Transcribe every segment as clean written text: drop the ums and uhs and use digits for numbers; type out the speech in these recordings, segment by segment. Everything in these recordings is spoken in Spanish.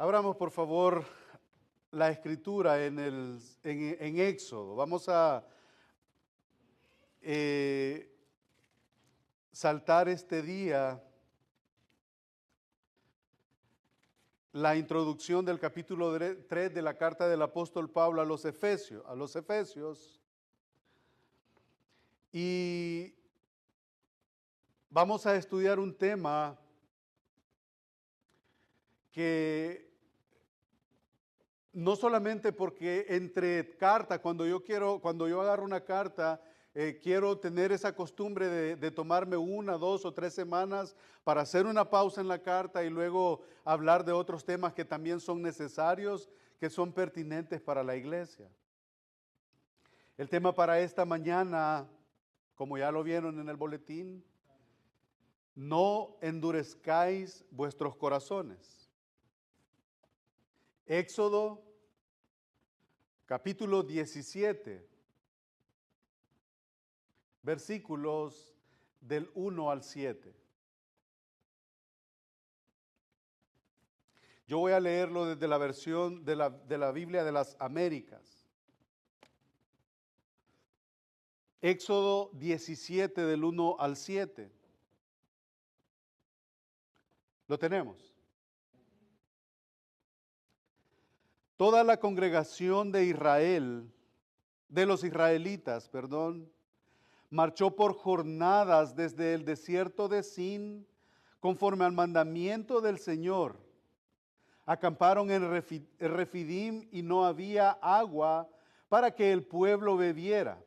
Abramos, por favor, la escritura en Éxodo. Vamos a saltar este día la introducción del capítulo 3 de la carta del apóstol Pablo a los Efesios. Y vamos a estudiar un tema que no solamente porque entre cartas, cuando yo agarro una carta, quiero tener esa costumbre de tomarme 1, 2 o 3 semanas para hacer una pausa en la carta y luego hablar de otros temas que también son necesarios, que son pertinentes para la iglesia. El tema para esta mañana, como ya lo vieron en el boletín, no endurezcáis vuestros corazones. Éxodo capítulo 17, versículos del 1 al 7. Yo voy a leerlo desde la versión de la Biblia de las Américas. Éxodo 17 del 1 al 7. ¿Lo tenemos? Toda la congregación de los israelitas, marchó por jornadas desde el desierto de Sin, conforme al mandamiento del Señor. Acamparon en Refidim y no había agua para que el pueblo bebiera.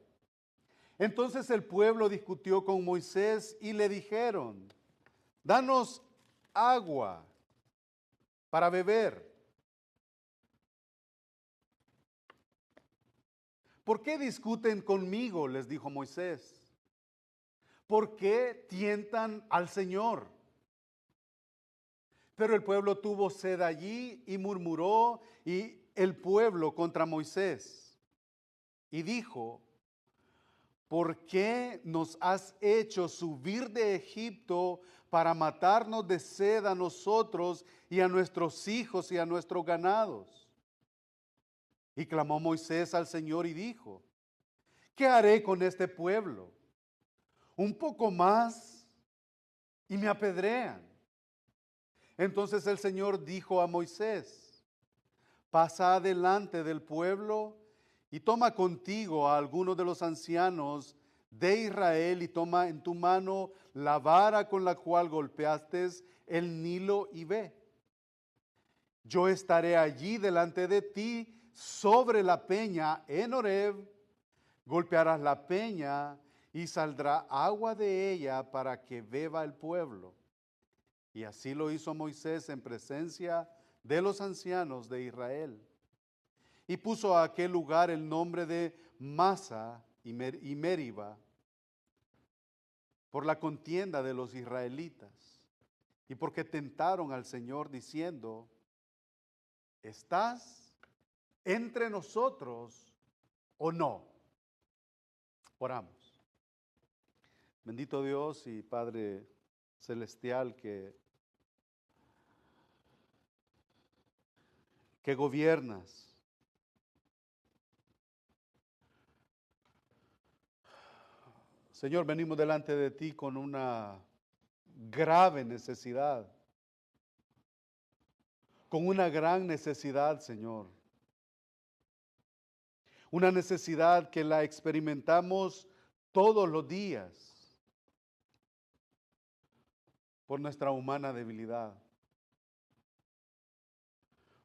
Entonces el pueblo discutió con Moisés y le dijeron: danos agua para beber. ¿Por qué discuten conmigo?, les dijo Moisés. ¿Por qué tientan al Señor? Pero el pueblo tuvo sed allí y murmuró el pueblo contra Moisés. Y dijo: ¿por qué nos has hecho subir de Egipto para matarnos de sed a nosotros y a nuestros hijos y a nuestros ganados? Y clamó Moisés al Señor y dijo: ¿qué haré con este pueblo? Un poco más y me apedrean. Entonces el Señor dijo a Moisés: pasa adelante del pueblo y toma contigo a algunos de los ancianos de Israel y toma en tu mano la vara con la cual golpeaste el Nilo y ve. Yo estaré allí delante de ti sobre la peña en Horeb. Golpearás la peña y saldrá agua de ella para que beba el pueblo. Y así lo hizo Moisés en presencia de los ancianos de Israel. Y puso a aquel lugar el nombre de Masa y Meriba, por la contienda de los israelitas, y porque tentaron al Señor diciendo: ¿estás entre nosotros o no? Oramos. Bendito Dios y Padre celestial que gobiernas. Señor, venimos delante de ti con una grave necesidad, con una gran necesidad, Señor. Una necesidad que la experimentamos todos los días por nuestra humana debilidad.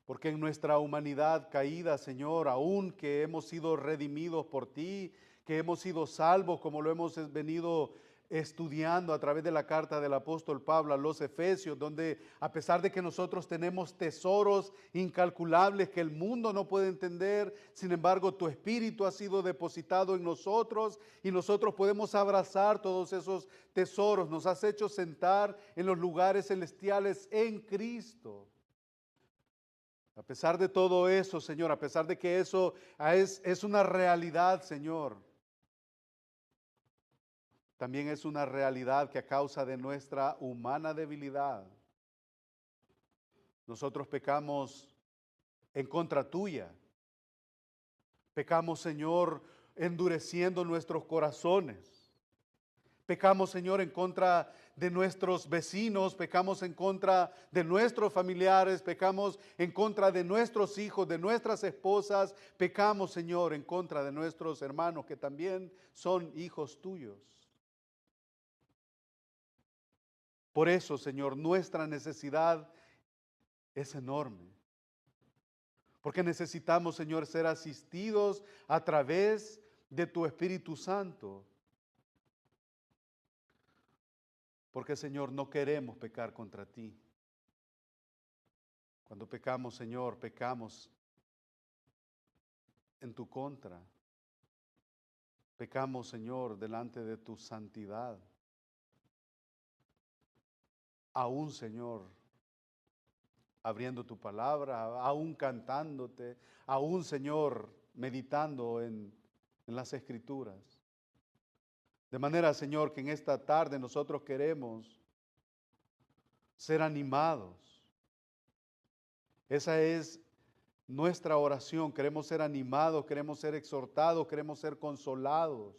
Porque en nuestra humanidad caída, Señor, aun que hemos sido redimidos por ti, que hemos sido salvos, como lo hemos venido estudiando a través de la carta del apóstol Pablo a los Efesios, donde a pesar de que nosotros tenemos tesoros incalculables que el mundo no puede entender, sin embargo tu Espíritu ha sido depositado en nosotros y nosotros podemos abrazar todos esos tesoros. Nos has hecho sentar en los lugares celestiales en Cristo. A pesar de todo eso, Señor, a pesar de que eso es una realidad, Señor, también es una realidad que a causa de nuestra humana debilidad, Nosotros pecamos en contra tuya. Pecamos, Señor, endureciendo nuestros corazones. Pecamos, Señor, en contra de nuestros vecinos, pecamos en contra de nuestros familiares, pecamos en contra de nuestros hijos, de nuestras esposas, pecamos, Señor, en contra de nuestros hermanos que también son hijos tuyos. Por eso, Señor, nuestra necesidad es enorme. Porque necesitamos, Señor, ser asistidos a través de tu Espíritu Santo. Porque, Señor, no queremos pecar contra ti. Cuando pecamos, Señor, pecamos en tu contra. Pecamos, Señor, delante de tu santidad. Aún, Señor, abriendo tu palabra, aún cantándote, aún, Señor, meditando en las Escrituras. De manera, Señor, que en esta tarde nosotros queremos ser animados. Esa es nuestra oración. Queremos ser animados, queremos ser exhortados, queremos ser consolados.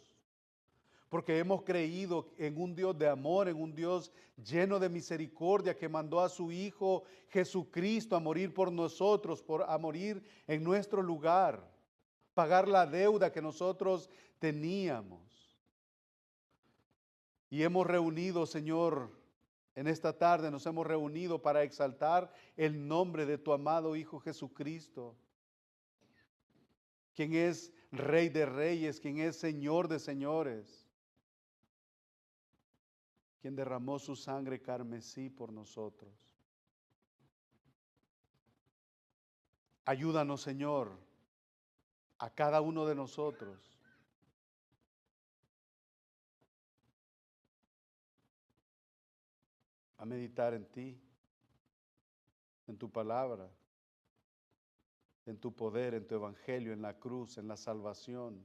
Porque hemos creído en un Dios de amor, en un Dios lleno de misericordia que mandó a su Hijo Jesucristo a morir por nosotros, a morir en nuestro lugar, pagar la deuda que nosotros teníamos. Y hemos reunido, Señor, en esta tarde nos hemos reunido para exaltar el nombre de tu amado Hijo Jesucristo, quien es Rey de Reyes, quien es Señor de Señores, quien derramó su sangre carmesí por nosotros. Ayúdanos, Señor, a cada uno de nosotros a meditar en ti, en tu palabra, en tu poder, en tu evangelio, en la cruz, en la salvación,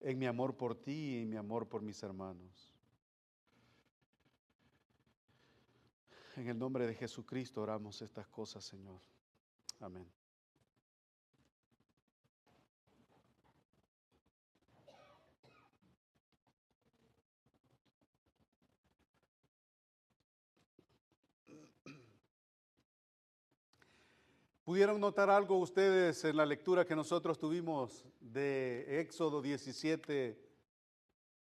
en mi amor por ti y en mi amor por mis hermanos. En el nombre de Jesucristo oramos estas cosas, Señor. Amén. ¿Pudieron notar algo ustedes en la lectura que nosotros tuvimos de Éxodo 17,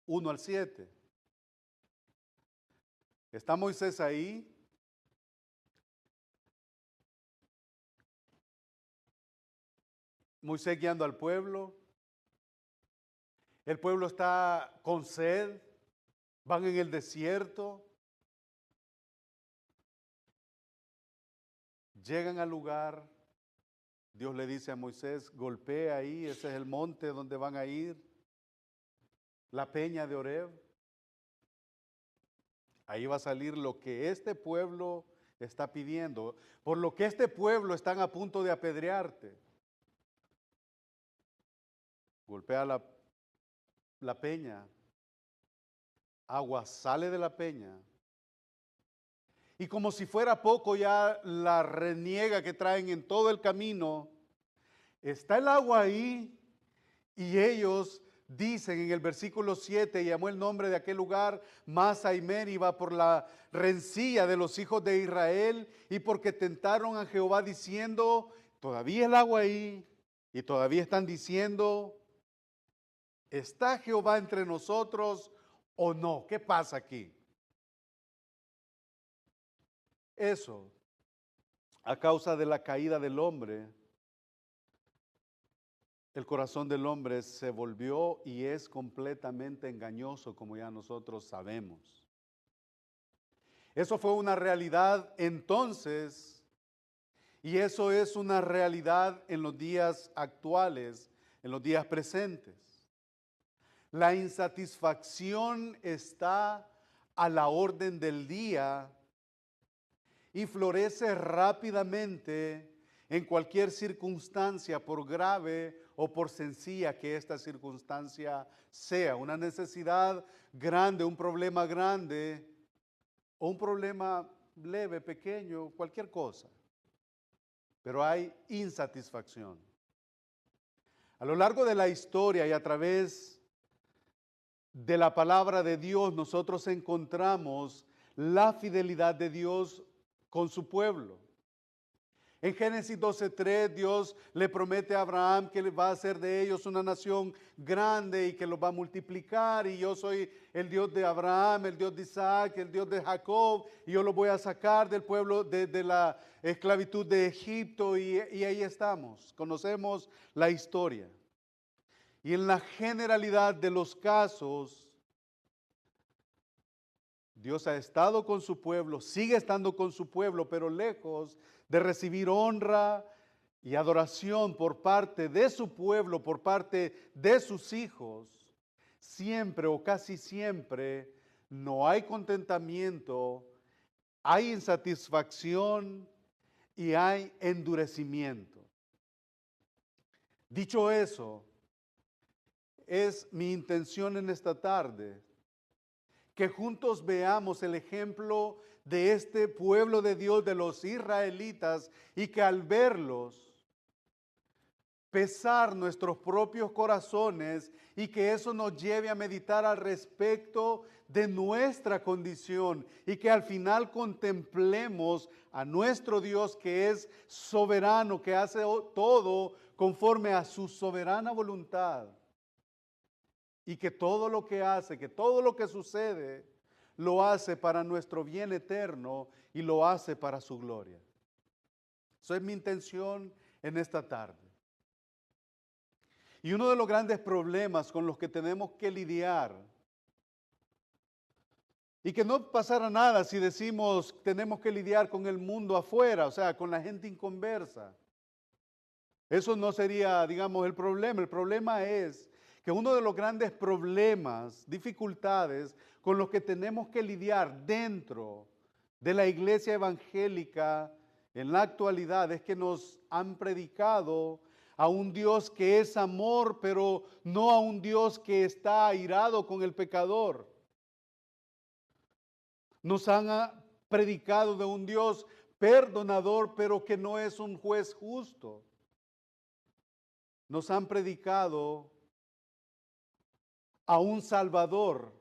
1 al 7? ¿Está Moisés ahí? Moisés guiando al pueblo. El pueblo está con sed. Van en el desierto. Llegan al lugar. Dios le dice a Moisés, golpea ahí, ese es el monte donde van a ir. La peña de Oreb. Ahí va a salir lo que este pueblo está pidiendo. Por lo que este pueblo están a punto de apedrearte. Golpea la peña. Agua sale de la peña. Y como si fuera poco ya la reniega que traen en todo el camino, está el agua ahí y ellos dicen en el versículo 7, llamó el nombre de aquel lugar Masa y Meriba por la rencilla de los hijos de Israel y porque tentaron a Jehová diciendo, todavía el agua ahí y todavía están diciendo, ¿está Jehová entre nosotros o no? ¿Qué pasa aquí? Eso, a causa de la caída del hombre, el corazón del hombre se volvió y es completamente engañoso, como ya nosotros sabemos. Eso fue una realidad entonces, y eso es una realidad en los días actuales, en los días presentes. La insatisfacción está a la orden del día y florece rápidamente en cualquier circunstancia, por grave o por sencilla que esta circunstancia sea. Una necesidad grande, un problema grande o un problema leve, pequeño, cualquier cosa. Pero hay insatisfacción. A lo largo de la historia y a través de la palabra de Dios, nosotros encontramos la fidelidad de Dios con su pueblo. En Génesis 12:3, Dios le promete a Abraham que va a hacer de ellos una nación grande y que los va a multiplicar. Y yo soy el Dios de Abraham, el Dios de Isaac, el Dios de Jacob. Y yo los voy a sacar del pueblo de la esclavitud de Egipto. Y ahí estamos. Conocemos la historia. Y en la generalidad de los casos, Dios ha estado con su pueblo, sigue estando con su pueblo, pero lejos de recibir honra y adoración por parte de su pueblo, por parte de sus hijos, siempre o casi siempre no hay contentamiento, hay insatisfacción y hay endurecimiento. Dicho eso, es mi intención en esta tarde que juntos veamos el ejemplo de este pueblo de Dios, de los israelitas, y que al verlos pesar nuestros propios corazones y que eso nos lleve a meditar al respecto de nuestra condición y que al final contemplemos a nuestro Dios que es soberano, que hace todo conforme a su soberana voluntad. Y que todo lo que hace, que todo lo que sucede, lo hace para nuestro bien eterno y lo hace para su gloria. Esa es mi intención en esta tarde. Y uno de los grandes problemas con los que tenemos que lidiar, y que no pasará nada si decimos tenemos que lidiar con el mundo afuera, o sea, con la gente inconversa. Eso no sería, digamos, el problema. El problema es que uno de los grandes problemas, dificultades con los que tenemos que lidiar dentro de la iglesia evangélica en la actualidad es que nos han predicado a un Dios que es amor, pero no a un Dios que está airado con el pecador. Nos han predicado de un Dios perdonador, pero que no es un juez justo. Nos han predicado a un Salvador,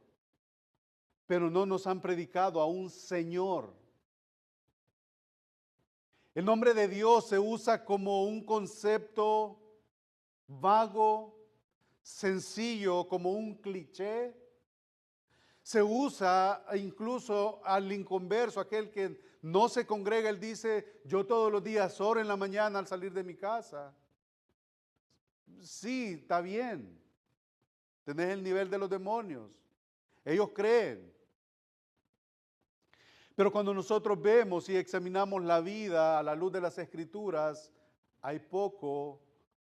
pero no nos han predicado a un Señor. El nombre de Dios se usa como un concepto vago, sencillo, como un cliché. Se usa incluso al inconverso, aquel que no se congrega. Él dice, yo todos los días oro en la mañana al salir de mi casa. Sí, está bien. Tenés el nivel de los demonios. Ellos creen. Pero cuando nosotros vemos y examinamos la vida a la luz de las Escrituras, hay poco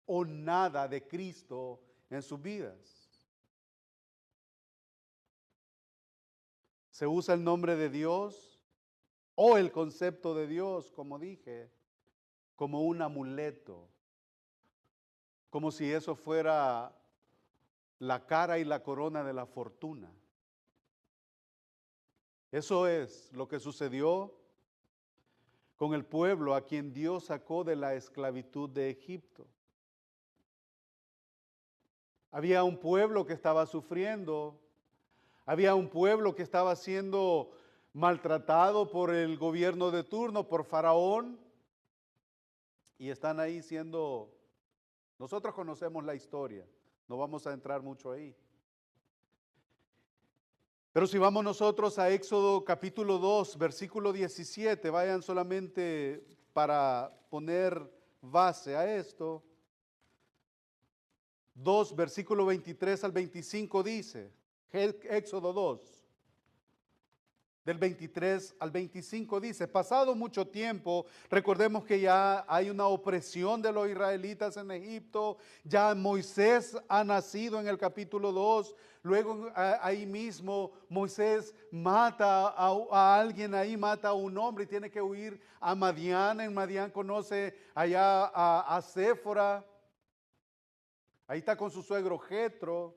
o nada de Cristo en sus vidas. Se usa el nombre de Dios o el concepto de Dios, como dije, como un amuleto, como si eso fuera la cara y la corona de la fortuna. Eso es lo que sucedió con el pueblo a quien Dios sacó de la esclavitud de Egipto. Había un pueblo que estaba sufriendo, había un pueblo que estaba siendo maltratado por el gobierno de turno, por Faraón, y están ahí siendo, nosotros conocemos la historia, no vamos a entrar mucho ahí. Pero si vamos nosotros a Éxodo capítulo 2, versículo 17, vayan solamente para poner base a esto. 2, versículo 23 al 25 dice, Éxodo 2, del 23 al 25 dice, pasado mucho tiempo, recordemos que ya hay una opresión de los israelitas en Egipto, ya Moisés ha nacido en el capítulo 2, luego ahí mismo Moisés mata a alguien ahí, mata a un hombre y tiene que huir a Madián. En Madián conoce allá a Séfora, ahí está con su suegro Jetro.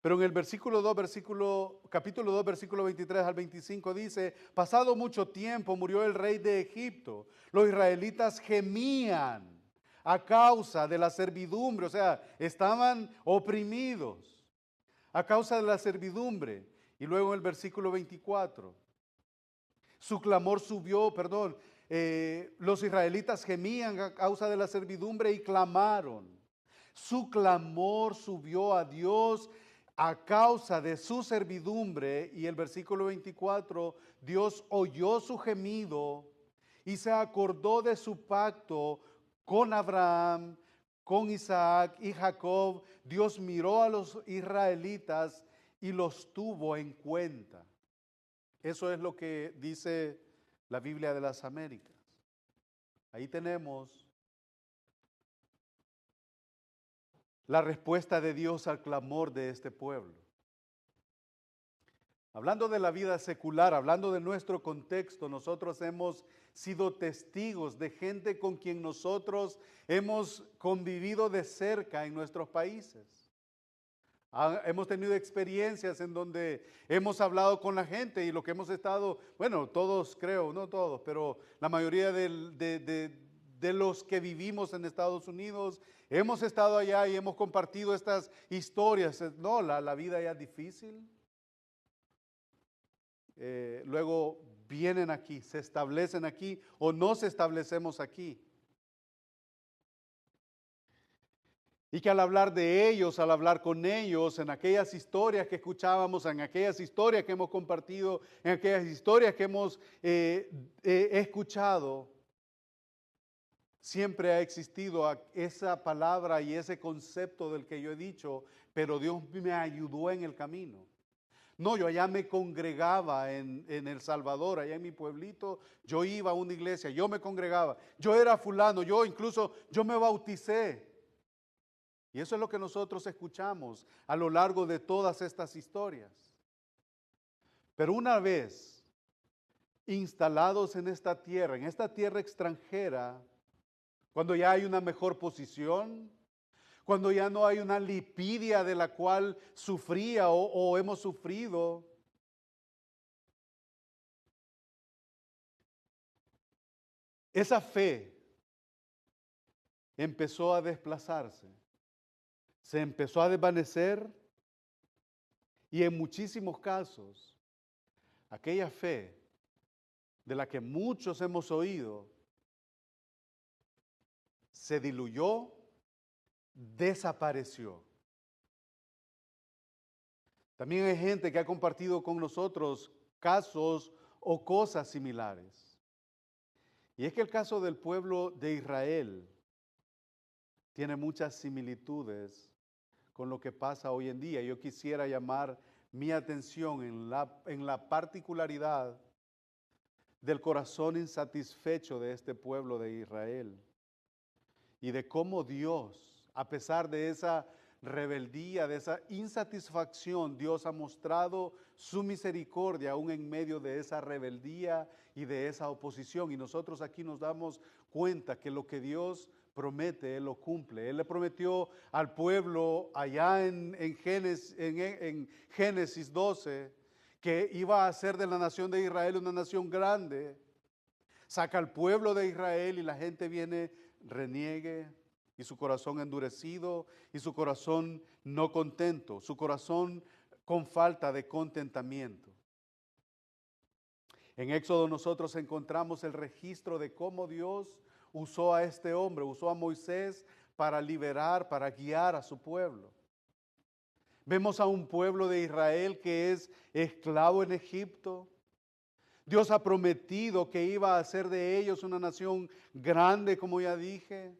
Pero en el capítulo 2, versículo 23 al 25 dice, pasado mucho tiempo murió el rey de Egipto. Los israelitas gemían a causa de la servidumbre, o sea, estaban oprimidos a causa de la servidumbre. Y luego en el versículo 24, su clamor subió, los israelitas gemían a causa de la servidumbre y clamaron. Su clamor subió a Dios a causa de su servidumbre. Y el versículo 24, Dios oyó su gemido y se acordó de su pacto con Abraham, con Isaac y Jacob. Dios miró a los israelitas y los tuvo en cuenta. Eso es lo que dice la Biblia de las Américas. Ahí tenemos la respuesta de Dios al clamor de este pueblo. Hablando de la vida secular, hablando de nuestro contexto, nosotros hemos sido testigos de gente con quien nosotros hemos convivido de cerca en nuestros países. Hemos tenido experiencias en donde hemos hablado con la gente y lo que hemos estado, bueno, todos creo, no todos, pero la mayoría de los que vivimos en Estados Unidos, hemos estado allá y hemos compartido estas historias. No, la vida ya es difícil. Luego vienen aquí, se establecen aquí o nos establecemos aquí. Y que al hablar de ellos, al hablar con ellos, en aquellas historias que escuchábamos, en aquellas historias que hemos compartido, en aquellas historias que hemos escuchado, siempre ha existido esa palabra y ese concepto del que yo he dicho, pero Dios me ayudó en el camino. No, yo allá me congregaba en El Salvador, allá en mi pueblito, yo iba a una iglesia, yo me congregaba, yo era fulano, yo me bauticé. Y eso es lo que nosotros escuchamos a lo largo de todas estas historias. Pero una vez instalados en esta tierra extranjera, cuando ya hay una mejor posición, cuando ya no hay una lipidia de la cual sufría o hemos sufrido, esa fe empezó a desplazarse, se empezó a desvanecer y en muchísimos casos, aquella fe de la que muchos hemos oído, se diluyó, desapareció. También hay gente que ha compartido con nosotros casos o cosas similares. Y es que el caso del pueblo de Israel tiene muchas similitudes con lo que pasa hoy en día. Yo quisiera llamar mi atención en la particularidad del corazón insatisfecho de este pueblo de Israel y de cómo Dios, a pesar de esa rebeldía, de esa insatisfacción, Dios ha mostrado su misericordia aún en medio de esa rebeldía y de esa oposición. Y nosotros aquí nos damos cuenta que lo que Dios promete, Él lo cumple. Él le prometió al pueblo allá en Génesis 12 que iba a hacer de la nación de Israel una nación grande. Saca al pueblo de Israel y la gente viene, reniegue, y su corazón endurecido y su corazón no contento, su corazón con falta de contentamiento. En Éxodo nosotros encontramos el registro de cómo Dios usó a este hombre, usó a Moisés para liberar, para guiar a su pueblo. Vemos a un pueblo de Israel que es esclavo en Egipto. Dios ha prometido que iba a hacer de ellos una nación grande, como ya dije.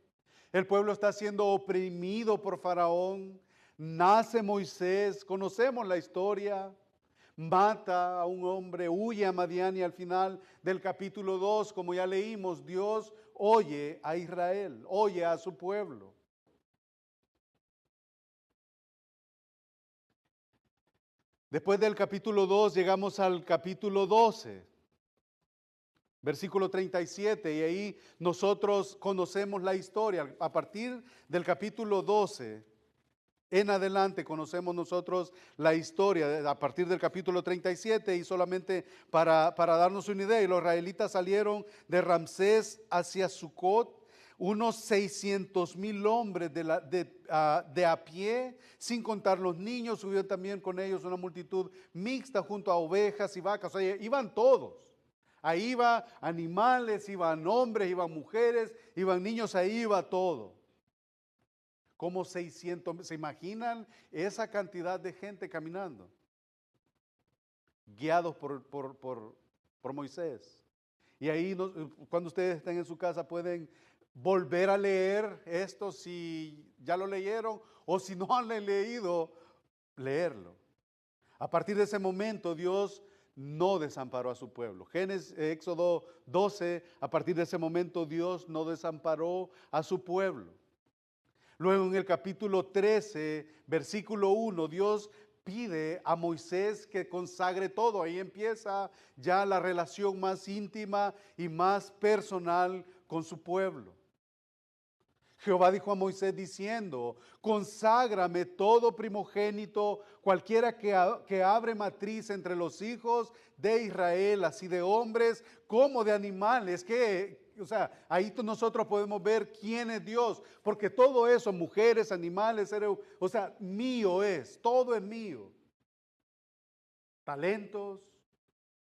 El pueblo está siendo oprimido por Faraón. Nace Moisés, conocemos la historia. Mata a un hombre, huye a Madián y al final del capítulo 2, como ya leímos, Dios oye a Israel, oye a su pueblo. Después del capítulo 2 llegamos al capítulo 12. Versículo 37, y ahí nosotros conocemos la historia. A partir del capítulo 12, en adelante conocemos nosotros la historia a partir del capítulo 37 y solamente para darnos una idea, y los israelitas salieron de Ramsés hacia Sucot, unos 600,000 hombres de a pie, sin contar los niños, subieron también con ellos una multitud mixta junto a ovejas y vacas, o sea, iban todos. Ahí iban animales, iban hombres, iban mujeres, iban niños, ahí iba todo. Como 600, ¿se imaginan esa cantidad de gente caminando? Guiados por Moisés. Y ahí cuando ustedes estén en su casa pueden volver a leer esto si ya lo leyeron o si no han leído, leerlo. A partir de ese momento Dios no desamparó a su pueblo. Éxodo 12, a partir de ese momento Dios no desamparó a su pueblo. Luego en el capítulo 13, versículo 1, Dios pide a Moisés que consagre todo. Ahí empieza ya la relación más íntima y más personal con su pueblo. Jehová dijo a Moisés diciendo, conságrame todo primogénito, cualquiera que abre matriz entre los hijos de Israel, así de hombres como de animales. O sea, ahí nosotros podemos ver quién es Dios, porque todo eso, mujeres, animales, o sea, mío es, todo es mío. Talentos,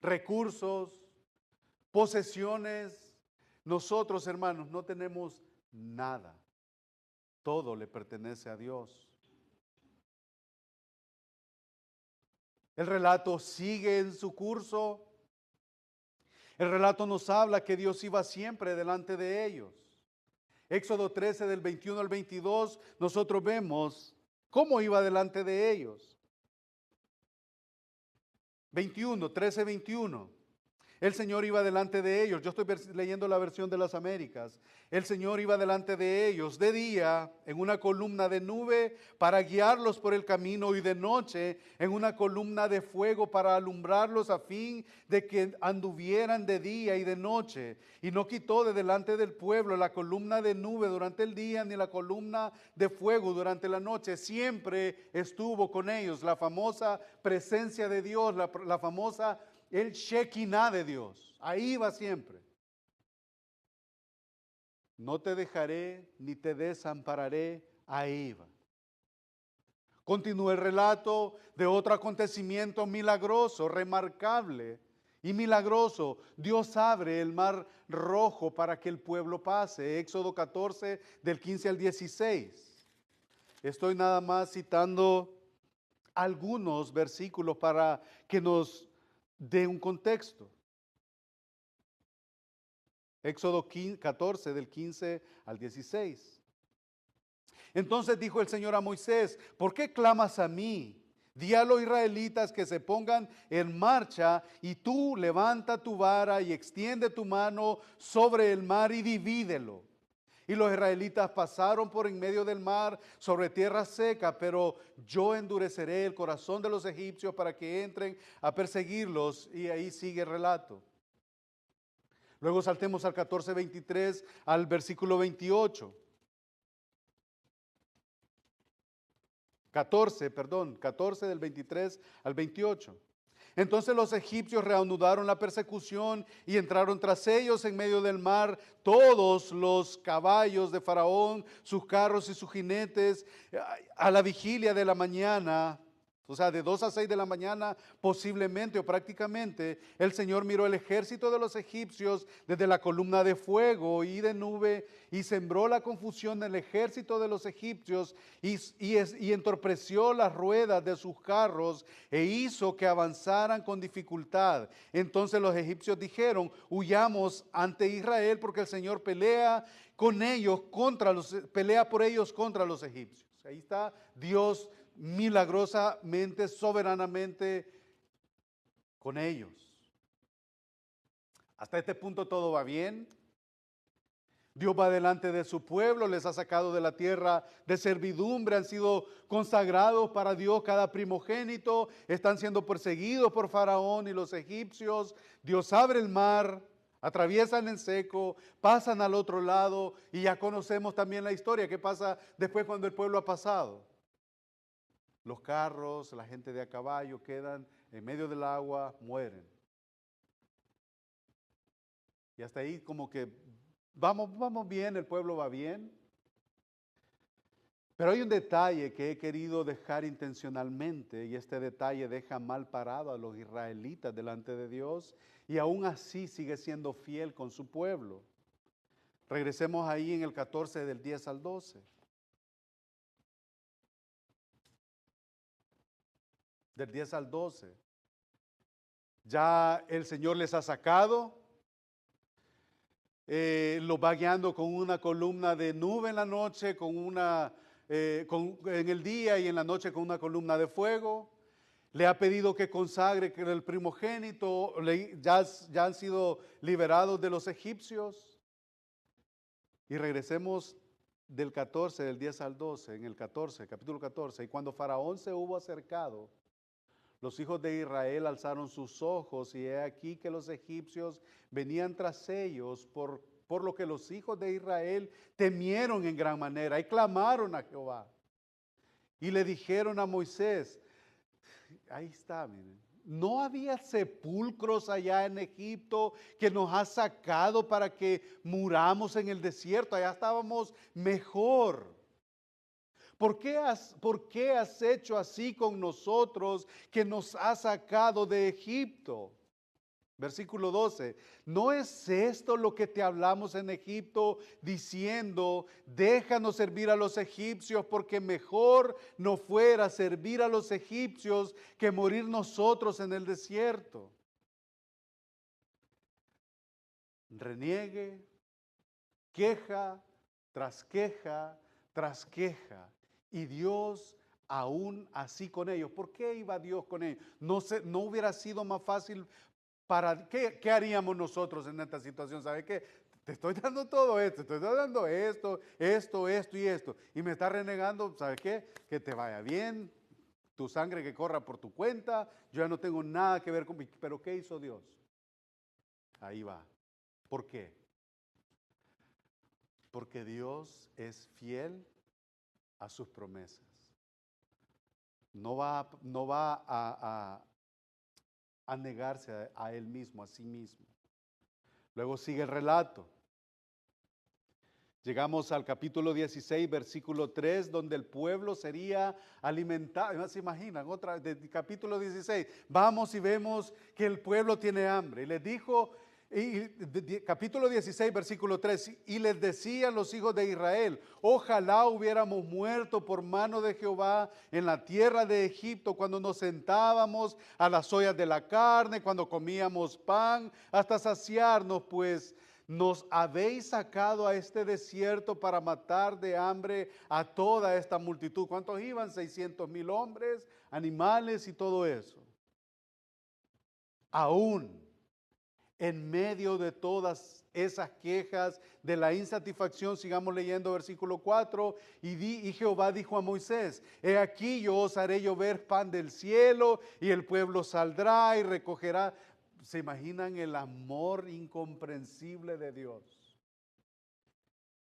recursos, posesiones. Nosotros, hermanos, no tenemos nada. Todo le pertenece a Dios. El relato sigue en su curso. El relato nos habla que Dios iba siempre delante de ellos. Éxodo 13 del 21 al 22, nosotros vemos cómo iba delante de ellos. 13, 21. El Señor iba delante de ellos. Yo estoy leyendo la versión de las Américas. El Señor iba delante de ellos de día en una columna de nube para guiarlos por el camino y de noche en una columna de fuego para alumbrarlos a fin de que anduvieran de día y de noche. Y no quitó de delante del pueblo la columna de nube durante el día ni la columna de fuego durante la noche. Siempre estuvo con ellos. La famosa presencia de Dios, la famosa el Shekinah de Dios, ahí va siempre. No te dejaré ni te desampararé, ahí va. Continúa el relato de otro acontecimiento milagroso, remarcable y milagroso. Dios abre el mar rojo para que el pueblo pase. Éxodo 14 del 15 al 16. Estoy nada más citando algunos versículos para que nos de un contexto. Éxodo 14 del 15 al 16. Entonces dijo el Señor a Moisés, ¿por qué clamas a mí? Di a los israelitas que se pongan en marcha y tú levanta tu vara y extiende tu mano sobre el mar y divídelo. Y los israelitas pasaron por en medio del mar sobre tierra seca, pero yo endureceré el corazón de los egipcios para que entren a perseguirlos. Y ahí sigue el relato. Luego saltemos al 14:23 al versículo 28. 14 del 23 al 28. Entonces los egipcios reanudaron la persecución y entraron tras ellos en medio del mar todos los caballos de Faraón, sus carros y sus jinetes, a la vigilia de la mañana. O sea, de 2 a 6 de la mañana, posiblemente o prácticamente, el Señor miró el ejército de los egipcios desde la columna de fuego y de nube y sembró la confusión del ejército de los egipcios y entorpeció las ruedas de sus carros e hizo que avanzaran con dificultad. Entonces los egipcios dijeron, huyamos ante Israel porque el Señor pelea por ellos contra los egipcios. Ahí está Dios milagrosamente, soberanamente con ellos. Hasta este punto todo va bien. Dios va delante de su pueblo, les ha sacado de la tierra de servidumbre, han sido consagrados para Dios cada primogénito, están siendo perseguidos por Faraón y los egipcios. Dios abre el mar, atraviesan en seco, pasan al otro lado y ya conocemos también la historia, qué pasa después cuando el pueblo ha pasado. Los carros, la gente de a caballo quedan en medio del agua, mueren. Y hasta ahí como que vamos bien, el pueblo va bien. Pero hay un detalle que he querido dejar intencionalmente, y este detalle deja mal parado a los israelitas delante de Dios, y aún así sigue siendo fiel con su pueblo. Regresemos ahí en el 14 del 10 al 12. Del 10 al 12. Ya el Señor les ha sacado, los va guiando con una columna de nube en la noche, en el día, y en la noche con una columna de fuego. Le ha pedido que consagre que el primogénito, ya han sido liberados de los egipcios. Y regresemos del 14, del 10 al 12, en el 14, capítulo 14. Y cuando Faraón se hubo acercado, los hijos de Israel alzaron sus ojos, y he aquí que los egipcios venían tras ellos, por lo que los hijos de Israel temieron en gran manera y clamaron a Jehová. Y le dijeron a Moisés, ahí está, miren, ¿no había sepulcros allá en Egipto que nos has sacado para que muramos en el desierto? Allá estábamos mejor. ¿Por qué has hecho así con nosotros que nos has sacado de Egipto? Versículo 12, ¿no es esto lo que te hablamos en Egipto diciendo, déjanos servir a los egipcios, porque mejor no fuera servir a los egipcios que morir nosotros en el desierto? Reniegue, queja tras queja tras queja, y Dios aún así con ellos. ¿Por qué iba Dios con ellos? No hubiera sido más fácil. ¿Qué haríamos nosotros en esta situación? ¿Sabe qué? Te estoy dando todo esto, te estoy dando esto y esto. Y me estás renegando, ¿sabe qué? Que te vaya bien, tu sangre que corra por tu cuenta, yo ya no tengo nada que ver con... Pero ¿qué hizo Dios? Ahí va. ¿Por qué? Porque Dios es fiel a sus promesas. No va a negarse a Él mismo, a sí mismo. Luego sigue el relato. Llegamos al capítulo 16, versículo 3, donde el pueblo sería alimentado. ¿Se imaginan? Del capítulo 16. Vamos y vemos que el pueblo tiene hambre. Y les dijo, capítulo 16, versículo 3, y les decían los hijos de Israel, ojalá hubiéramos muerto por mano de Jehová en la tierra de Egipto, cuando nos sentábamos a las ollas de la carne, cuando comíamos pan, hasta saciarnos, pues nos habéis sacado a este desierto para matar de hambre a toda esta multitud. ¿Cuántos iban? 600,000 hombres, animales y todo eso. Aún en medio de todas esas quejas de la insatisfacción, sigamos leyendo versículo 4, y Jehová dijo a Moisés, he aquí yo os haré llover pan del cielo, y el pueblo saldrá y recogerá. ¿Se imaginan el amor incomprensible de Dios?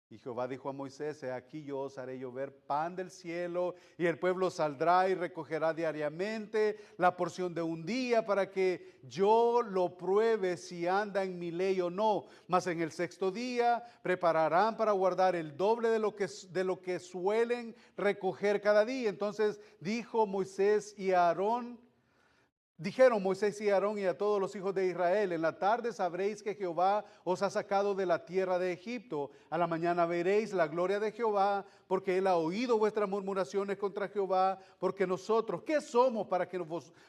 Y Jehová dijo a Moisés, he aquí yo os haré llover pan del cielo, y el pueblo saldrá y recogerá diariamente la porción de un día, para que yo lo pruebe si anda en mi ley o no. Mas en el sexto día prepararán para guardar el doble de lo que suelen recoger cada día. Entonces dijo Moisés y Aarón, dijeron Moisés y Aarón y a todos los hijos de Israel, en la tarde sabréis que Jehová os ha sacado de la tierra de Egipto. A la mañana veréis la gloria de Jehová, porque él ha oído vuestras murmuraciones contra Jehová. Porque nosotros, ¿qué somos para que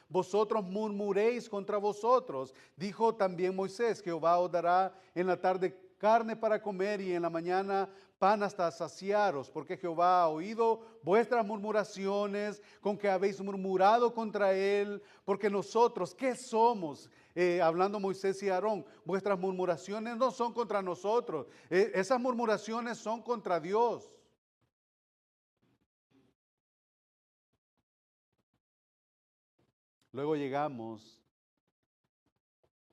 vosotros murmuréis contra vosotros? Dijo también Moisés, Jehová os dará en la tarde carne para comer, y en la mañana pan hasta saciaros, porque Jehová ha oído vuestras murmuraciones con que habéis murmurado contra él. Porque nosotros, ¿qué somos? Hablando Moisés y Aarón, vuestras murmuraciones no son contra nosotros, esas murmuraciones son contra Dios. Luego llegamos,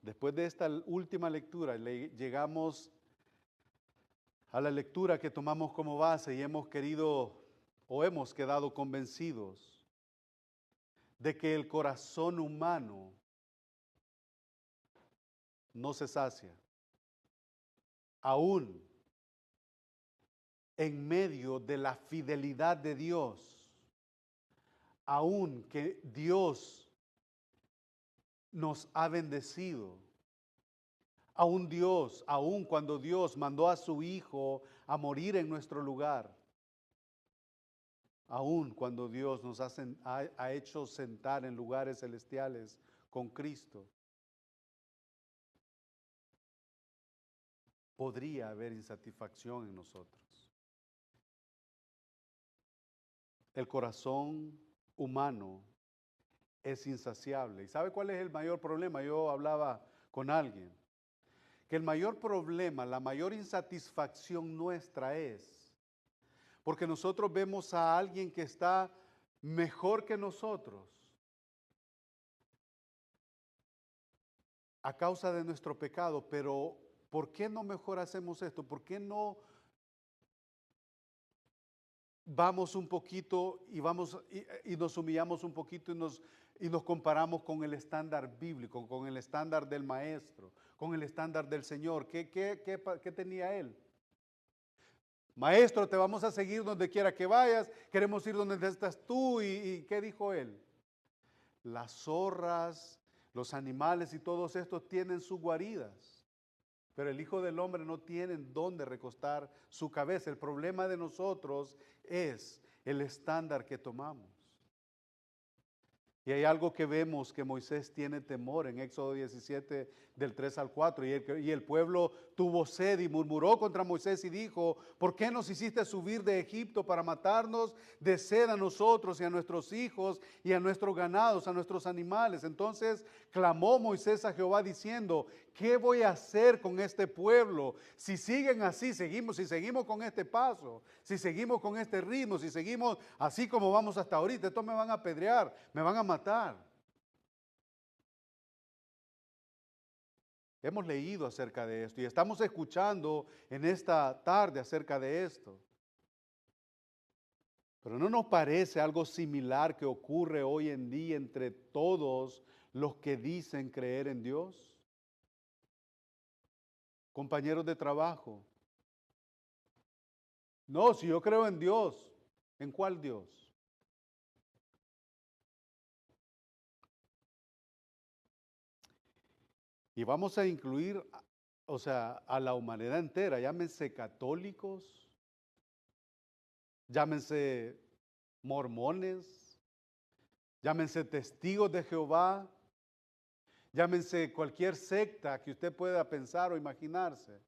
después de esta última lectura, llegamos a la lectura que tomamos como base, y hemos quedado convencidos de que el corazón humano no se sacia, aún en medio de la fidelidad de Dios, aún que Dios nos ha bendecido, aún cuando Dios mandó a su Hijo a morir en nuestro lugar, aún cuando Dios nos ha hecho sentar en lugares celestiales con Cristo, podría haber insatisfacción en nosotros. El corazón humano es insaciable. ¿Y sabe cuál es el mayor problema? Yo hablaba con alguien, que el mayor problema, la mayor insatisfacción nuestra es, porque nosotros vemos a alguien que está mejor que nosotros, a causa de nuestro pecado, pero ¿por qué no mejor hacemos esto? ¿Por qué no vamos un poquito y nos humillamos un poquito y nos comparamos con el estándar bíblico, con el estándar del maestro, con el estándar del Señor? ¿Qué tenía él? Maestro, te vamos a seguir donde quiera que vayas, queremos ir donde estás tú. ¿Y qué dijo él? Las zorras, los animales y todos estos tienen sus guaridas, pero el Hijo del Hombre no tiene dónde recostar su cabeza. El problema de nosotros es el estándar que tomamos. Y hay algo que vemos, que Moisés tiene temor en Éxodo 17, del 3 al 4. Y el pueblo tuvo sed y murmuró contra Moisés y dijo: ¿por qué nos hiciste subir de Egipto para matarnos de sed a nosotros y a nuestros hijos y a nuestros ganados, a nuestros animales? Entonces clamó Moisés a Jehová diciendo: ¿qué voy a hacer con este pueblo? Si siguen así, si seguimos con este paso, si seguimos con este ritmo, si seguimos así como vamos hasta ahorita, estos me van a apedrear, me van a matar. Hemos leído acerca de esto y estamos escuchando en esta tarde acerca de esto. Pero ¿no nos parece algo similar que ocurre hoy en día entre todos los que dicen creer en Dios? Compañeros de trabajo. No, si yo creo en Dios, ¿en cuál Dios? Y vamos a incluir, o sea, a la humanidad entera, llámense católicos, llámense mormones, llámense testigos de Jehová, llámense cualquier secta que usted pueda pensar o imaginarse.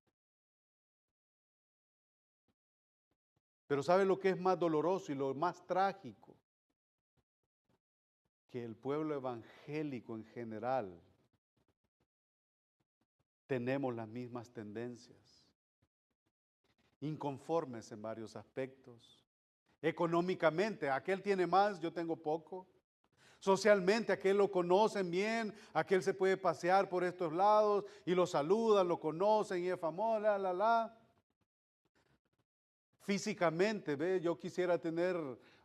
Pero ¿sabe lo que es más doloroso y lo más trágico? Que el pueblo evangélico en general tenemos las mismas tendencias, inconformes en varios aspectos. Económicamente, aquel tiene más, yo tengo poco. Socialmente, aquel lo conocen bien, aquel se puede pasear por estos lados y lo saludan, lo conocen y es famoso, Físicamente, ¿ve? Yo quisiera tener,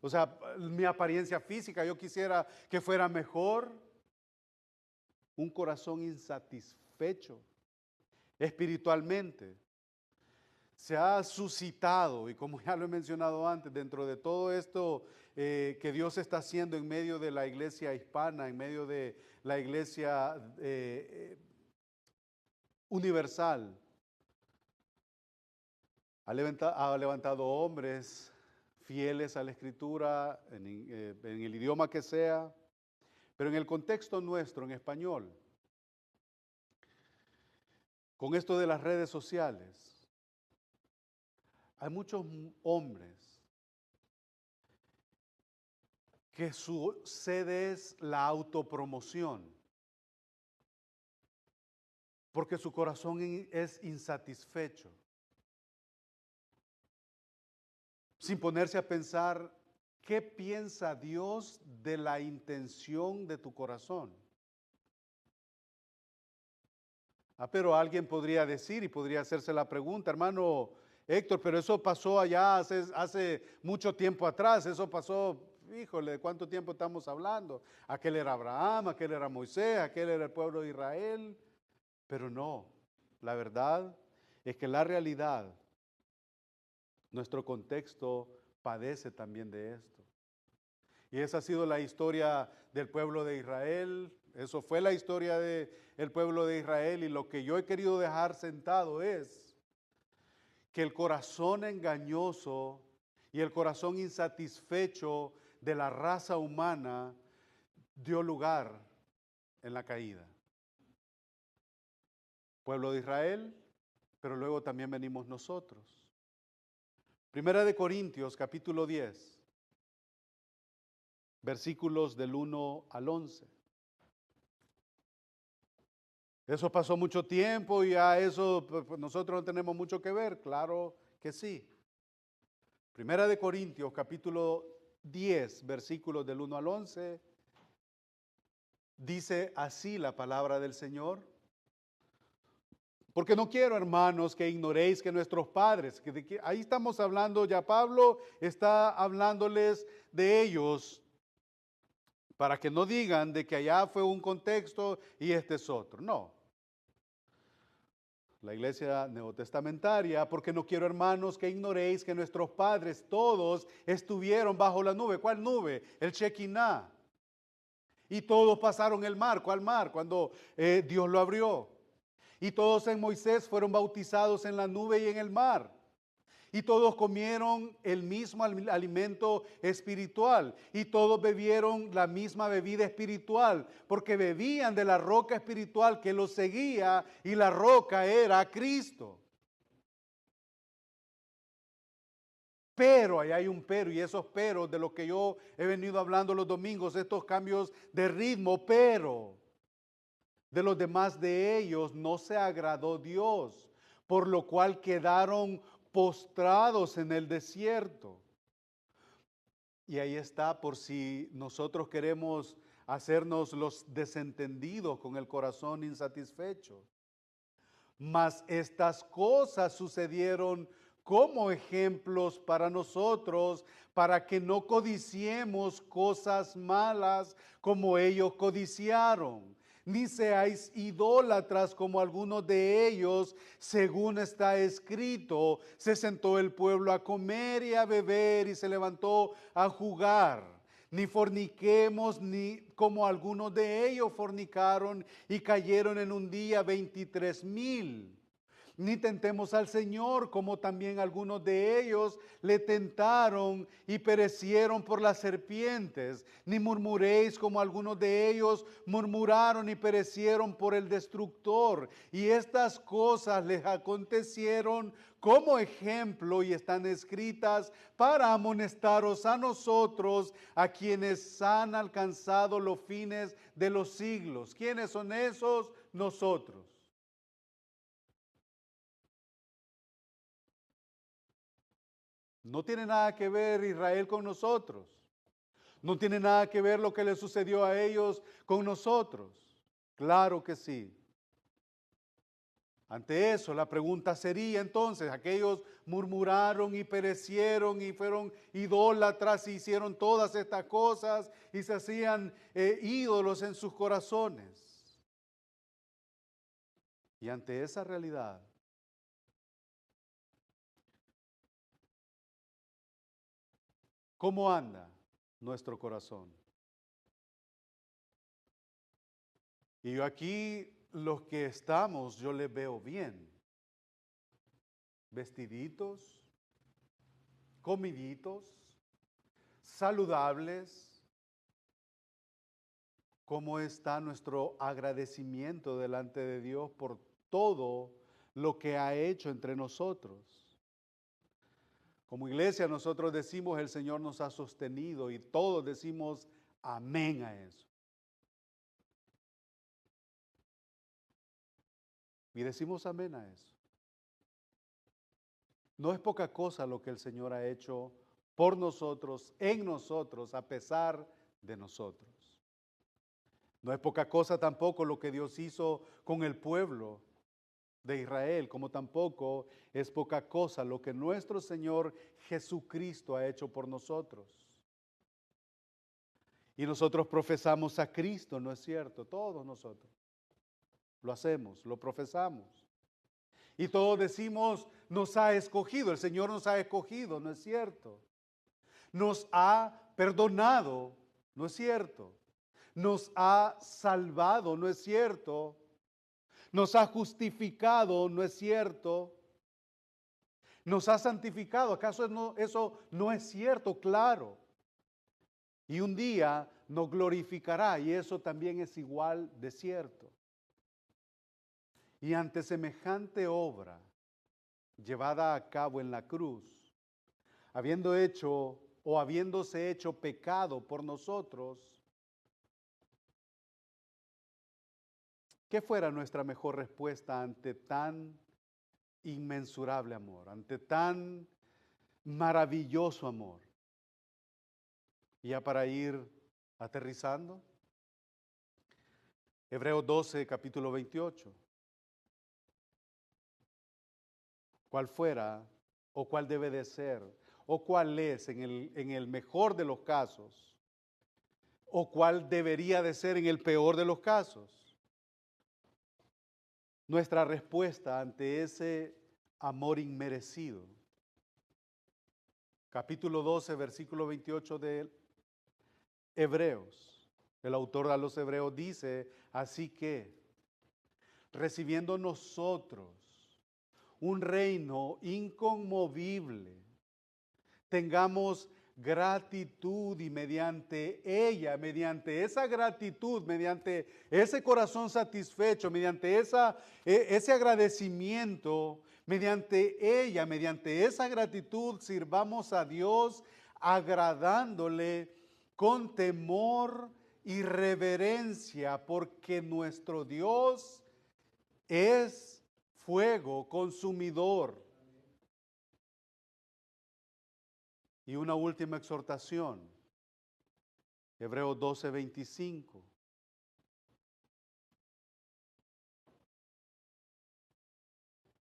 o sea, mi apariencia física, yo quisiera que fuera mejor. Un corazón insatisfecho espiritualmente. Se ha suscitado, y como ya lo he mencionado antes, dentro de todo esto que Dios está haciendo en medio de la iglesia hispana, en medio de la iglesia universal, ha levantado hombres fieles a la Escritura, en el idioma que sea, pero en el contexto nuestro, en español, con esto de las redes sociales, hay muchos hombres que su sede es la autopromoción, porque su corazón es insatisfecho, sin ponerse a pensar qué piensa Dios de la intención de tu corazón. Pero alguien podría decir y podría hacerse la pregunta: hermano Héctor, pero eso pasó allá hace mucho tiempo atrás, eso pasó híjole, ¿de cuánto tiempo estamos hablando? Aquel era Abraham, aquel era Moisés, aquel era el pueblo de Israel. Pero no, la verdad es que la realidad, nuestro contexto padece también de esto. Y esa ha sido la historia del pueblo de Israel. Eso fue la historia del pueblo de Israel. Y lo que yo he querido dejar sentado es que el corazón engañoso y el corazón insatisfecho de la raza humana dio lugar en la caída. Pueblo de Israel, pero luego también venimos nosotros. Primera de Corintios, capítulo 10, versículos del 1 al 11. Eso pasó mucho tiempo y a eso pues, nosotros no tenemos mucho que ver, claro que sí. Primera de Corintios, capítulo 10, versículos del 1 al 11, dice así la palabra del Señor. Porque no quiero, hermanos, que ignoréis que nuestros padres, ahí estamos hablando, ya Pablo está hablándoles de ellos, para que no digan de que allá fue un contexto y este es otro. No. La iglesia neotestamentaria, porque no quiero, hermanos, que ignoréis que nuestros padres todos estuvieron bajo la nube. ¿Cuál nube? El Shekinah. Y todos pasaron el mar. ¿Cuál mar? Cuando Dios lo abrió. Y todos en Moisés fueron bautizados en la nube y en el mar. Y todos comieron el mismo alimento espiritual. Y todos bebieron la misma bebida espiritual. Porque bebían de la roca espiritual que los seguía. Y la roca era Cristo. Pero, ahí hay un pero. Y esos peros de los que yo he venido hablando los domingos. Estos cambios de ritmo. Pero de los demás de ellos no se agradó Dios. Por lo cual quedaron postrados en el desierto. Y ahí está, por si nosotros queremos hacernos los desentendidos con el corazón insatisfecho. Mas estas cosas sucedieron como ejemplos para nosotros, para que no codiciemos cosas malas como ellos codiciaron. Ni seáis idólatras como algunos de ellos, según está escrito. Se sentó el pueblo a comer y a beber y se levantó a jugar. Ni forniquemos, ni como algunos de ellos fornicaron y cayeron en un día 23,000. Ni tentemos al Señor, como también algunos de ellos le tentaron y perecieron por las serpientes. Ni murmuréis, como algunos de ellos murmuraron y perecieron por el destructor. Y estas cosas les acontecieron como ejemplo y están escritas para amonestaros a nosotros, a quienes han alcanzado los fines de los siglos. ¿Quiénes son esos? Nosotros. No tiene nada que ver Israel con nosotros. No tiene nada que ver lo que le sucedió a ellos con nosotros. Claro que sí. Ante eso, la pregunta sería entonces, aquellos murmuraron y perecieron y fueron idólatras y hicieron todas estas cosas y se hacían ídolos en sus corazones. Y ante esa realidad, ¿cómo anda nuestro corazón? Y yo aquí, los que estamos, yo les veo bien. Vestiditos, comiditos, saludables. ¿Cómo está nuestro agradecimiento delante de Dios por todo lo que ha hecho entre nosotros? Como iglesia nosotros decimos el Señor nos ha sostenido y todos decimos amén a eso. Y decimos amén a eso. No es poca cosa lo que el Señor ha hecho por nosotros, en nosotros, a pesar de nosotros. No es poca cosa tampoco lo que Dios hizo con el pueblo de Israel, como tampoco es poca cosa lo que nuestro Señor Jesucristo ha hecho por nosotros. Y nosotros profesamos a Cristo, ¿no es cierto? Todos nosotros lo hacemos, lo profesamos. Y todos decimos, nos ha escogido, el Señor nos ha escogido, ¿no es cierto? Nos ha perdonado, ¿no es cierto? Nos ha salvado, ¿no es cierto? Nos ha justificado, ¿no es cierto? Nos ha santificado, ¿acaso eso no es cierto? Claro. Y un día nos glorificará y eso también es igual de cierto. Y ante semejante obra llevada a cabo en la cruz, habiendo hecho o habiéndose hecho pecado por nosotros, ¿qué fuera nuestra mejor respuesta ante tan inmensurable amor, ante tan maravilloso amor? Y ya para ir aterrizando, Hebreos 12, capítulo 28. ¿Cuál fuera o cuál debe de ser o cuál es en el mejor de los casos o cuál debería de ser en el peor de los casos nuestra respuesta ante ese amor inmerecido? Capítulo 12, versículo 28 de Hebreos. El autor a los Hebreos dice, así que, recibiendo nosotros un reino inconmovible, tengamos gratitud y mediante ella, mediante esa gratitud, mediante ese corazón satisfecho, mediante ese agradecimiento, mediante ella, mediante esa gratitud, sirvamos a Dios agradándole con temor y reverencia, porque nuestro Dios es fuego consumidor. Y una última exhortación, Hebreos 12, 25.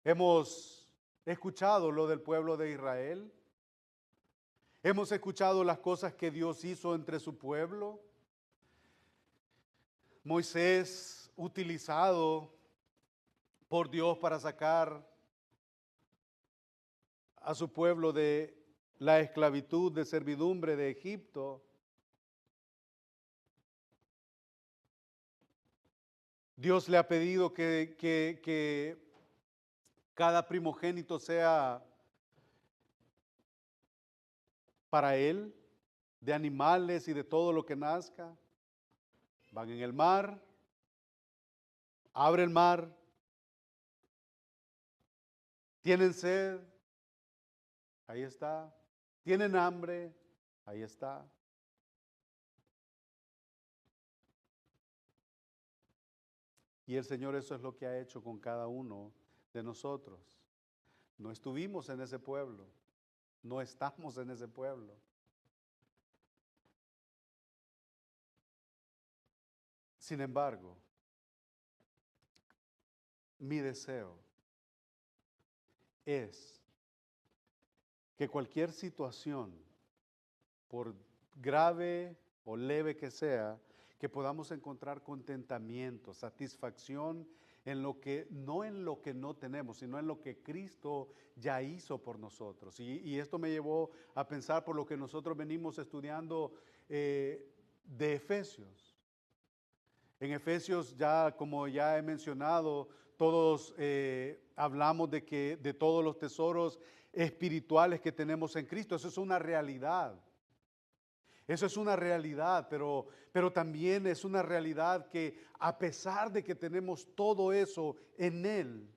Hemos escuchado lo del pueblo de Israel. Hemos escuchado las cosas que Dios hizo entre su pueblo. Moisés utilizado por Dios para sacar a su pueblo de la esclavitud, de servidumbre de Egipto. Dios le ha pedido que cada primogénito sea para él, de animales y de todo lo que nazca. Van en el mar, abre el mar, tienen sed, ahí está. Tienen hambre, ahí está. Y el Señor eso es lo que ha hecho con cada uno de nosotros. No estuvimos en ese pueblo, no estamos en ese pueblo. Sin embargo, mi deseo es que cualquier situación, por grave o leve que sea, que podamos encontrar contentamiento, satisfacción en lo que no tenemos, sino en lo que Cristo ya hizo por nosotros. Y esto me llevó a pensar por lo que nosotros venimos estudiando de Efesios. En Efesios, ya como ya he mencionado, todos hablamos de todos los tesoros espirituales que tenemos en Cristo. Eso es una realidad. Eso es una realidad, pero también es una realidad que a pesar de que tenemos todo eso en Él,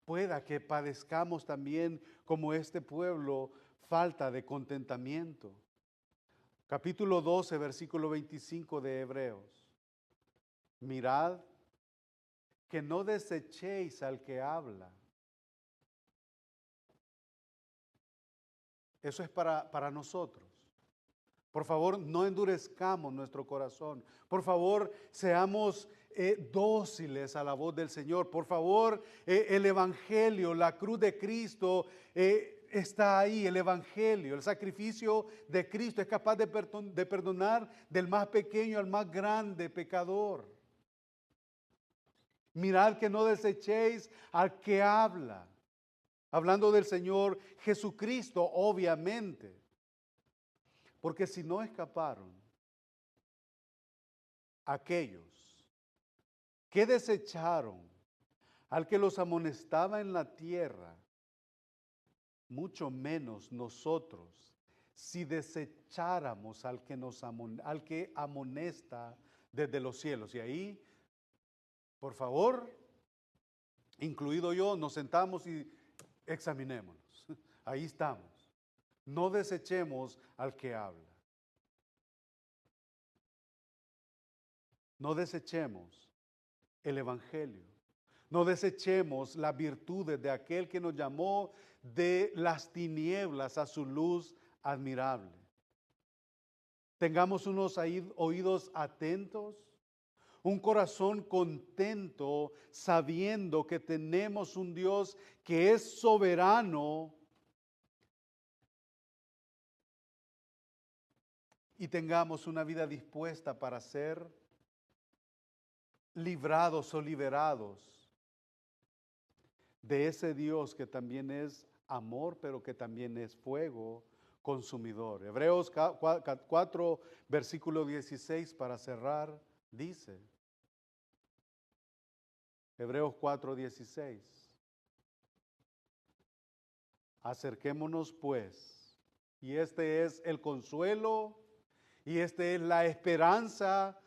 pueda que padezcamos también como este pueblo falta de contentamiento. Capítulo 12, versículo 25 de Hebreos. Mirad que no desechéis al que habla. Eso es para nosotros. Por favor, no endurezcamos nuestro corazón. Por favor, seamos dóciles a la voz del Señor. Por favor, el Evangelio, la cruz de Cristo, está ahí el Evangelio, el sacrificio de Cristo es capaz de perdonar del más pequeño al más grande pecador. Mirad que no desechéis al que habla. Hablando del Señor Jesucristo, obviamente. Porque si no escaparon aquellos que desecharon al que los amonestaba en la tierra, mucho menos nosotros, si desecháramos al que amonesta desde los cielos. Y ahí, por favor, incluido yo, nos sentamos y examinémonos. Ahí estamos. No desechemos al que habla. No desechemos el Evangelio. No desechemos las virtudes de aquel que nos llamó de las tinieblas a su luz admirable. Tengamos unos oídos atentos, un corazón contento, sabiendo que tenemos un Dios que es soberano, y tengamos una vida dispuesta para ser librados o liberados de ese Dios que también es amor, pero que también es fuego consumidor. Hebreos 4, versículo 16, para cerrar, dice, Hebreos 4, 16, acerquémonos pues, y este es el consuelo, y esta es la esperanza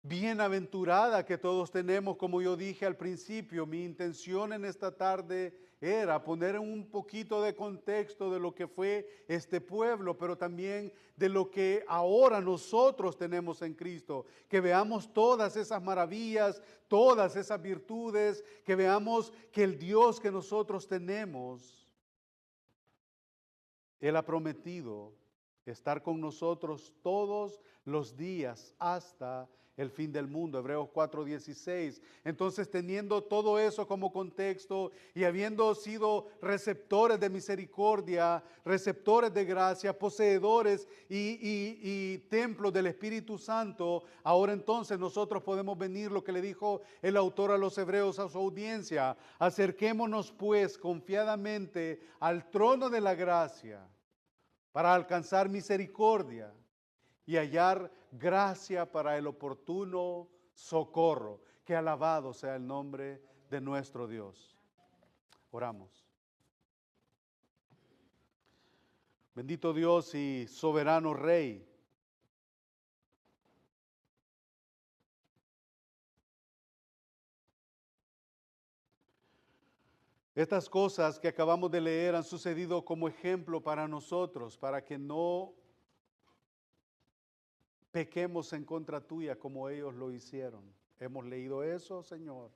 bienaventurada que todos tenemos. Como yo dije al principio, mi intención en esta tarde era poner un poquito de contexto de lo que fue este pueblo, pero también de lo que ahora nosotros tenemos en Cristo. Que veamos todas esas maravillas, todas esas virtudes, que veamos que el Dios que nosotros tenemos, Él ha prometido estar con nosotros todos los días hasta el fin del mundo. Hebreos 4:16. Entonces, teniendo todo eso como contexto y habiendo sido receptores de misericordia, receptores de gracia, poseedores y templos del Espíritu Santo, ahora entonces nosotros podemos venir, lo que le dijo el autor a los hebreos a su audiencia: acerquémonos pues confiadamente al trono de la gracia para alcanzar misericordia y hallar gracia para el oportuno socorro. Que alabado sea el nombre de nuestro Dios. Oramos. Bendito Dios y soberano Rey, estas cosas que acabamos de leer han sucedido como ejemplo para nosotros, para que no pequemos en contra tuya como ellos lo hicieron. Hemos leído eso, Señor.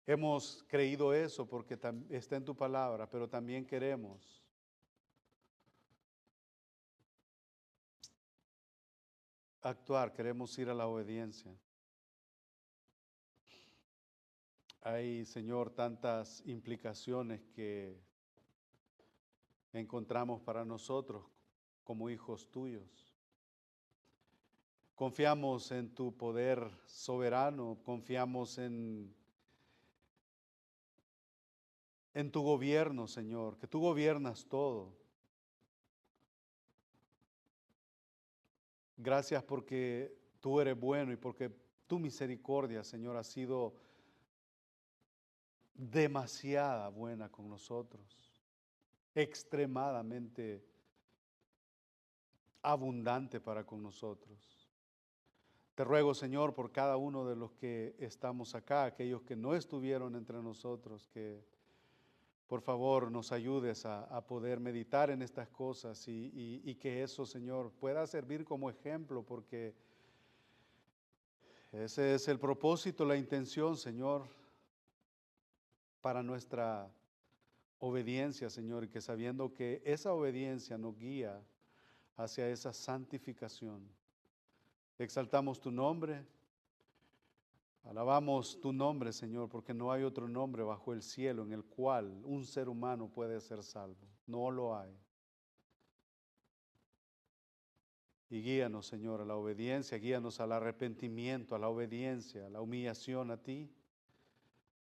Hemos creído eso porque está en tu palabra, pero también queremos actuar, queremos ir a la obediencia. Hay, Señor, tantas implicaciones que encontramos para nosotros como hijos tuyos. Confiamos en tu poder soberano, confiamos en tu gobierno, Señor, que tú gobiernas todo. Gracias porque tú eres bueno y porque tu misericordia, Señor, ha sido demasiada buena con nosotros, extremadamente abundante para con nosotros. Te ruego, Señor, por cada uno de los que estamos acá, aquellos que no estuvieron entre nosotros, que por favor nos ayudes a poder meditar en estas cosas y que eso, Señor, pueda servir como ejemplo, porque ese es el propósito, la intención, Señor, para nuestra obediencia, Señor, y que sabiendo que esa obediencia nos guía hacia esa santificación. Exaltamos tu nombre, Alabamos tu nombre, Señor, porque no hay otro nombre bajo el cielo en el cual un ser humano puede ser salvo. No lo hay. Y guíanos, Señor, a la obediencia, guíanos al arrepentimiento, a la obediencia, a la humillación a ti.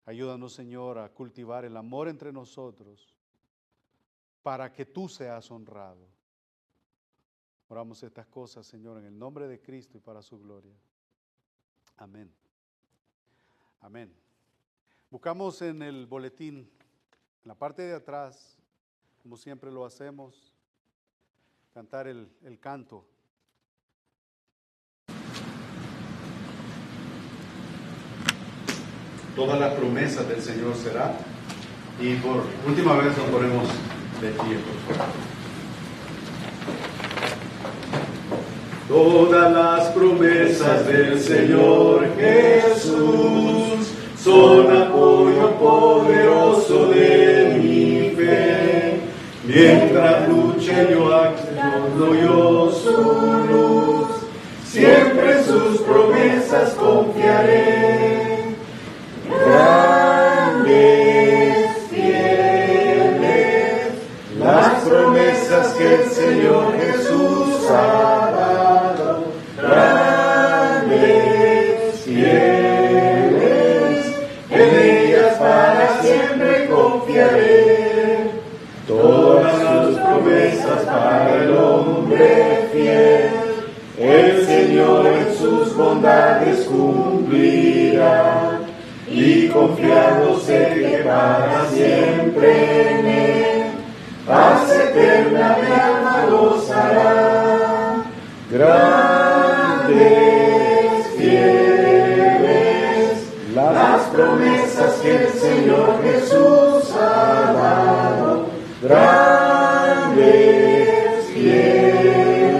Ayúdanos, Señor, a cultivar el amor entre nosotros para que tú seas honrado. Oramos estas cosas, Señor, en el nombre de Cristo y para su gloria. Amén. Amén. Buscamos en el boletín, en la parte de atrás, como siempre lo hacemos, cantar el canto. Todas las promesas del Señor será. Y por última vez nos ponemos de pie, por favor. Todas las promesas del Señor Jesús son apoyo poderoso de mi fe. Mientras luche yo acciono yo su luz, siempre en sus promesas confiaré. Grandes, fieles, las promesas que el Señor Jesús ha dado. Grandes, fieles, en ellas para siempre confiaré. Todas sus promesas para el hombre fiel, el Señor en sus bondades cumplirá. Y confiado sé que para siempre en Él, paz eterna mi alma gozará. Grandes, fieles, las promesas que el Señor Jesús ha dado. Grandes, fieles,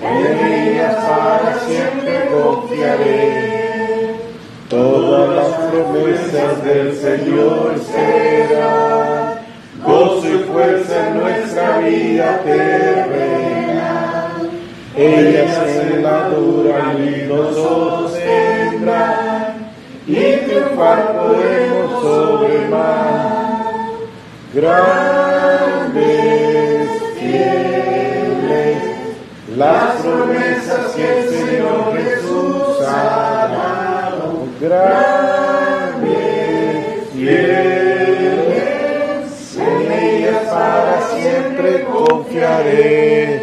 en ellas para siempre confiaré. Todas las promesas del Señor serán gozo y fuerza en nuestra vida terrena. Ellas en la dura y nos sostendrán, y triunfar podemos sobre el mal. Grandes, fieles, las promesas que el Señor Jesús ha dado. Grandes, fieles, en ellas para siempre confiaré.